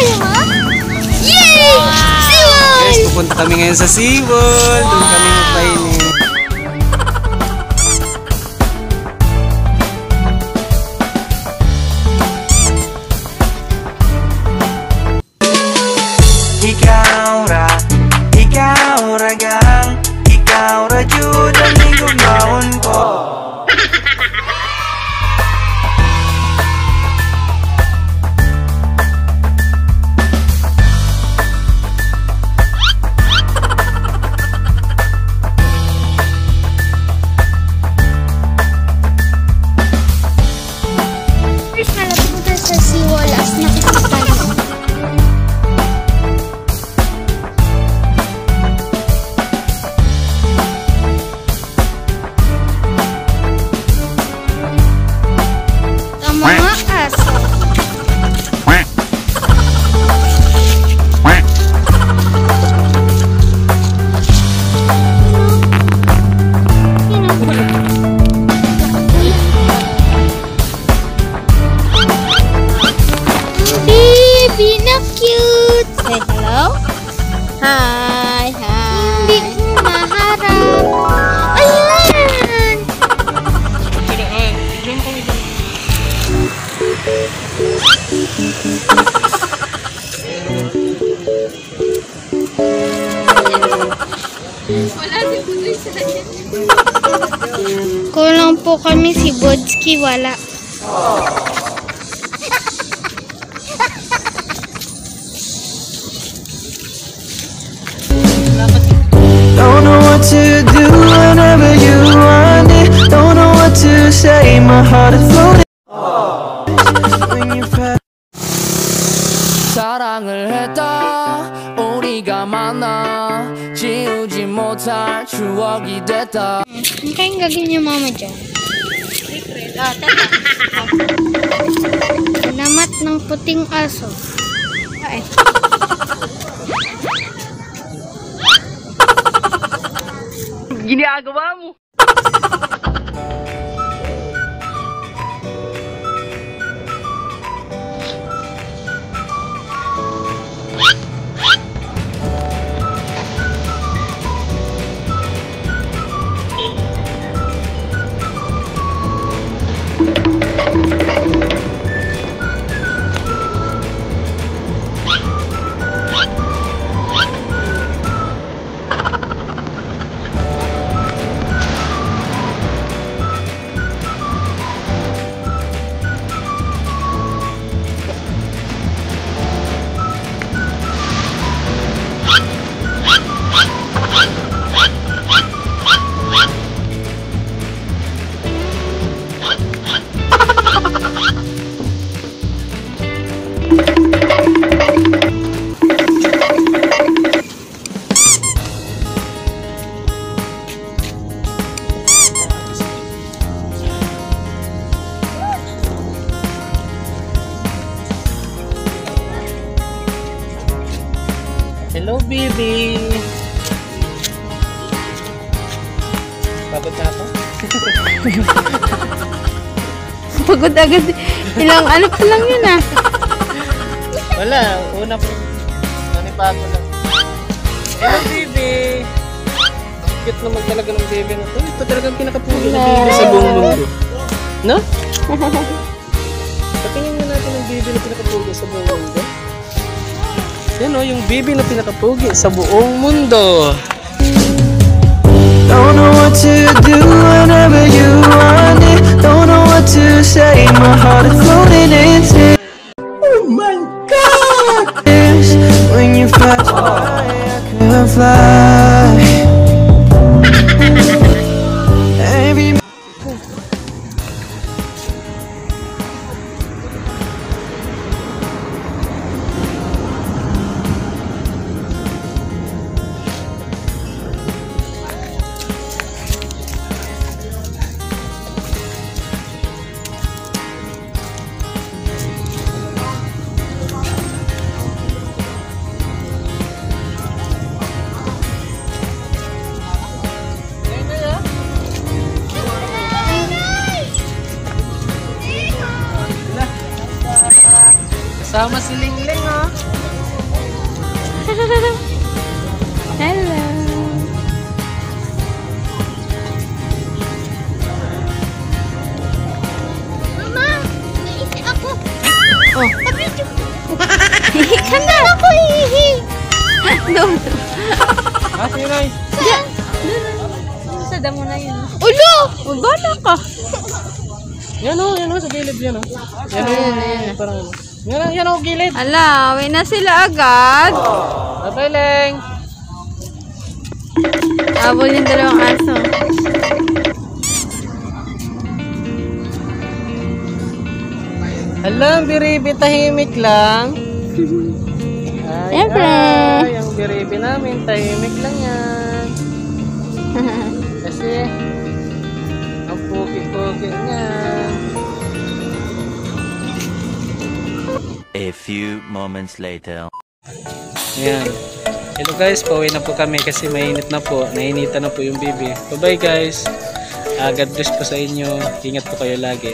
Yay! Seawall! Guys, pupunta kami ngayon sa Seawall. Doon kami magpainit. Ikaw ra gang, ikaw ra jud ang higugmaon ko. First na napunta sa Seawall as nakikita tayo. Cute! Say hello? Hi! Hi! Hindi mo maharap. Ayan! Wala si Putoy sa akin. Kulang po kami si Bodski, wala. Don't know what to do whenever you want it. Don't know what to say, my heart is floating. 사랑을 했다 우리가 만나 지우지 못할 추억이 됐다. Ano kayong gagawin niyo mama dyan? Secret. Alamat ng puting aso. Ay. ginagawa mo? Hello, baby. Pagod na ako? Pagod agad. Ilang ano pa lang yun ah. Wala, una po. Nanibago lang. Hello, baby. Cute naman talaga ng baby na to. Ito talagang pinakapulo na baby sa buong mundo. No? Patingin mo natin ang baby na pinakapulo sa buong mundo. Yan o, yung baby na pinakapugi sa buong mundo. Don't know what to do whenever you want it. Don't know what to say, my heart is floating in tears. Oh my God! When you fly, I could fly. Every Sama si Lingling, oh. Hello. Mama, naisi ako. Oh. Kapityo. Hihi ka na. Ako hihi. No. Sige, Nay. Sa damo na yun. Ulo! Bala ka. Yan o, sa gilid yan o. Yan o, Ayan. parang ano. Yan o, gilid. Ala, uwi na sila agad. Tatay Leng. Abol yung dalawang aso. Alam, biribi, tahimik lang. Ay, Siyempre. ay, ang biribi namin, tahimik lang yan. Kasi, ang pugi-pugi niya. A few moments later. Ayan. Hello guys, pauwi na po kami kasi mainit na po. Nainitan na po yung baby. Bye bye guys. God bless po sa inyo. Ingat po kayo lagi.